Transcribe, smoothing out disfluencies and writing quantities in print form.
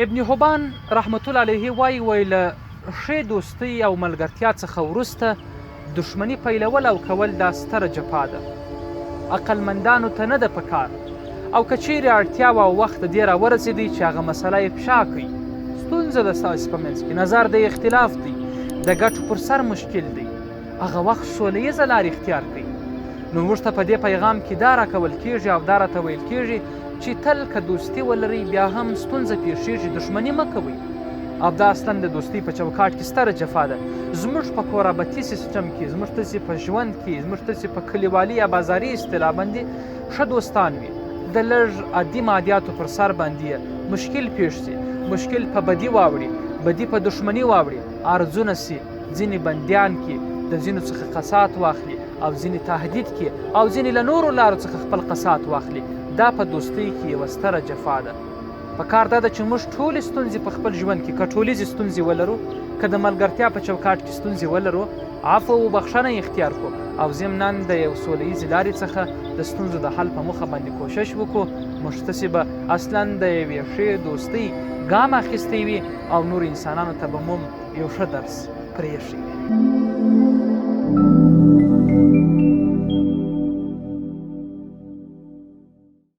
ابن حبان رحمت الله علیه وایي له ښې دوستۍ او ملګرتیا څخه وروسته دښمني پیلول او کول دا ستره جفا ده. عقلمندانو ته نه ده پکار او که چیرې اړتیا او وخت د دې راورسېدی چې هغه مسله یې فشا کړي. ستونزه د ستاسې په منځ کې نظر د اختلاف دی، د ګټو پر سر مشکل دی، هغه وخت سوله ییزه لارې اختیار کړئ. نو موږ ته په دې پیغام کې دا راکول کېږي او دا راته ویل کېږي چې تل که دوستي ولرئ بیا هم ستونزه پیښیږي، دښمني مه کوئ. او دا اصلا د دوستۍ په چوکاټ کې ستره جفا ده. زموږ په کورابتي سیستم کې، زموږ تاسې په ژوند کې، زموږ تاسې په کلیوالي یا بازاري اصطلاح باندې ښه دوستان وي، د لږ عادي مادیاتو پر سر باندې مشکل پیښ شي، مشکل په بدي واوړي، بدي په دښمني واوړي، ارزونه سي، ځینې بندیان کې د ځینو څخه قسات واخلي او ځینې تهدید کې او ځینې له نورو لارو څخه خپل قسات واخلي. دا په دوستۍ کې یوه ستره جفا ده. پکار دا ده چې موږ ټولې ستونزې په خپل ژوند کې که ټولیزې ستونزې ولرو، که د ملګرتیا په چوکاټ کې ستونزې ولرو، عفو و بخښنه اختیار کړو او ضمناً د یو سوله ییزې لارې څخه د ستونزو د حل په موخه باندې کوشش وکړو. موږ تاسې به اصلاً د یوې ښې دوستۍ ګام اخیستی وي او نور انسانانو ته به مو یو ښه درس پرېښی وي.